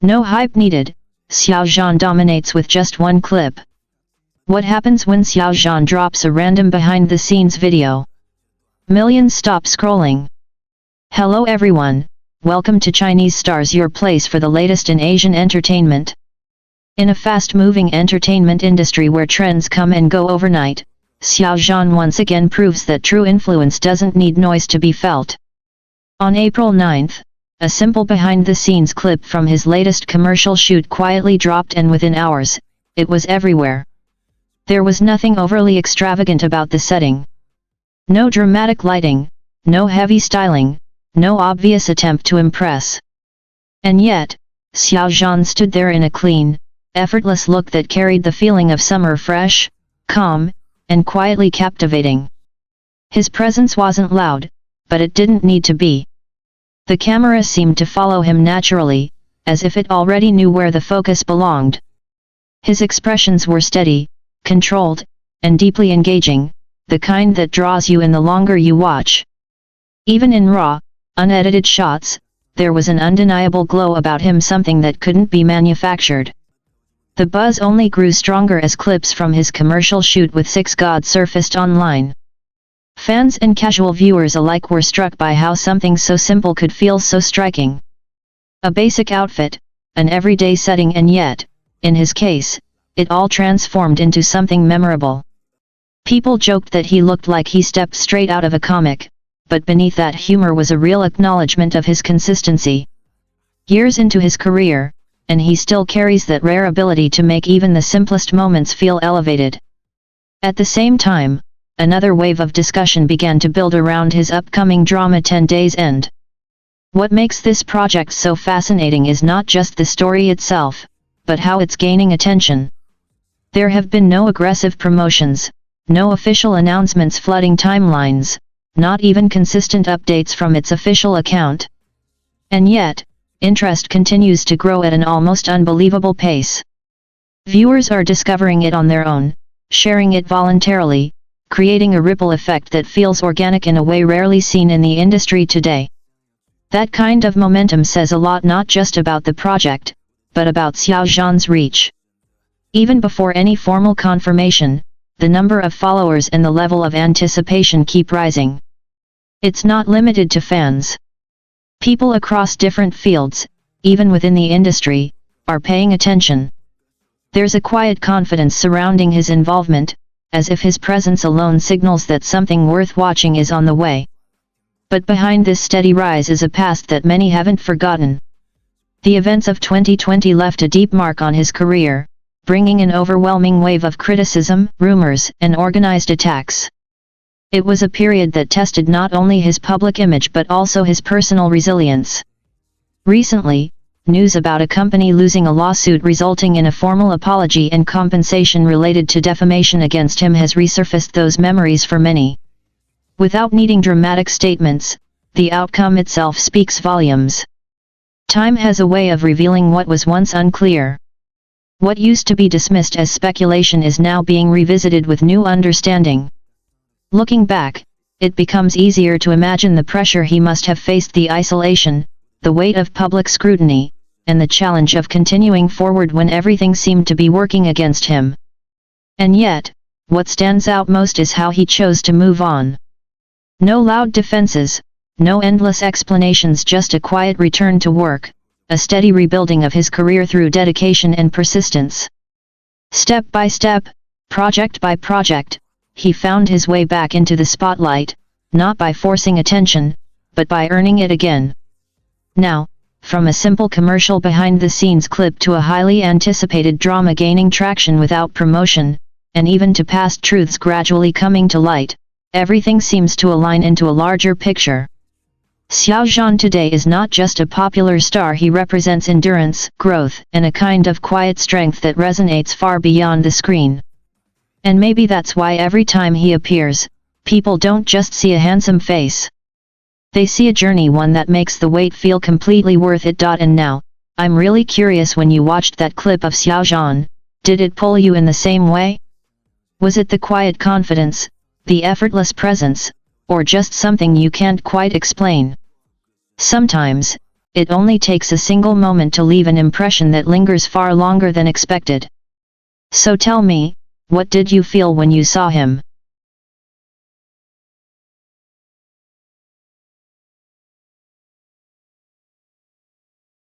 No hype needed, Xiao Zhan dominates with just one clip. What happens when Xiao Zhan drops a random behind-the-scenes video? Millions stop scrolling. Hello everyone, welcome to Chinese Stars, your place for the latest in Asian entertainment. In a fast-moving entertainment industry where trends come and go overnight, Xiao Zhan once again proves that true influence doesn't need noise to be felt. On April 9, a simple behind-the-scenes clip from his latest commercial shoot quietly dropped, and within hours, it was everywhere. There was nothing overly extravagant about the setting. No dramatic lighting, no heavy styling, no obvious attempt to impress. And yet, Xiao Zhan stood there in a clean, effortless look that carried the feeling of summer, fresh, calm, and quietly captivating. His presence wasn't loud, but it didn't need to be. The camera seemed to follow him naturally, as if it already knew where the focus belonged. His expressions were steady, controlled, and deeply engaging, the kind that draws you in the longer you watch. Even in raw, unedited shots, there was an undeniable glow about him, something that couldn't be manufactured. The buzz only grew stronger as clips from his commercial shoot with 6 God surfaced online. Fans and casual viewers alike were struck by how something so simple could feel so striking. A basic outfit, an everyday setting, and yet, in his case, it all transformed into something memorable. People joked that he looked like he stepped straight out of a comic, but beneath that humor was a real acknowledgement of his consistency. Years into his career, and he still carries that rare ability to make even the simplest moments feel elevated. At the same time, another wave of discussion began to build around his upcoming drama 10 Days End. What makes this project so fascinating is not just the story itself, but how it's gaining attention. There have been no aggressive promotions, no official announcements flooding timelines, not even consistent updates from its official account. And yet, interest continues to grow at an almost unbelievable pace. Viewers are discovering it on their own, sharing it voluntarily, creating a ripple effect that feels organic in a way rarely seen in the industry today. That kind of momentum says a lot, not just about the project, but about Xiao Zhan's reach. Even before any formal confirmation, the number of followers and the level of anticipation keep rising. It's not limited to fans. People across different fields, even within the industry, are paying attention. There's a quiet confidence surrounding his involvement, as if his presence alone signals that something worth watching is on the way. But behind this steady rise is a past that many haven't forgotten. The events of 2020 left a deep mark on his career, bringing an overwhelming wave of criticism, rumors, and organized attacks. It was a period that tested not only his public image but also his personal resilience. Recently, news about a company losing a lawsuit resulting in a formal apology and compensation related to defamation against him has resurfaced those memories for many. Without needing dramatic statements, the outcome itself speaks volumes. Time has a way of revealing what was once unclear. What used to be dismissed as speculation is now being revisited with new understanding. Looking back, it becomes easier to imagine the pressure he must have faced, the isolation, the weight of public scrutiny, and the challenge of continuing forward when everything seemed to be working against him. And yet, what stands out most is how he chose to move on. No loud defenses, no endless explanations, just a quiet return to work, a steady rebuilding of his career through dedication and persistence. Step by step, project by project, he found his way back into the spotlight, not by forcing attention, but by earning it again. Now, from a simple commercial behind-the-scenes clip to a highly anticipated drama gaining traction without promotion, and even to past truths gradually coming to light, everything seems to align into a larger picture. Xiao Zhan today is not just a popular star, he represents endurance, growth, and a kind of quiet strength that resonates far beyond the screen. And maybe that's why every time he appears, people don't just see a handsome face. They see a journey, one that makes the wait feel completely worth it. And now, I'm really curious, when you watched that clip of Xiao Zhan, did it pull you in the same way? Was it the quiet confidence, the effortless presence, or just something you can't quite explain? Sometimes, it only takes a single moment to leave an impression that lingers far longer than expected. So tell me, what did you feel when you saw him?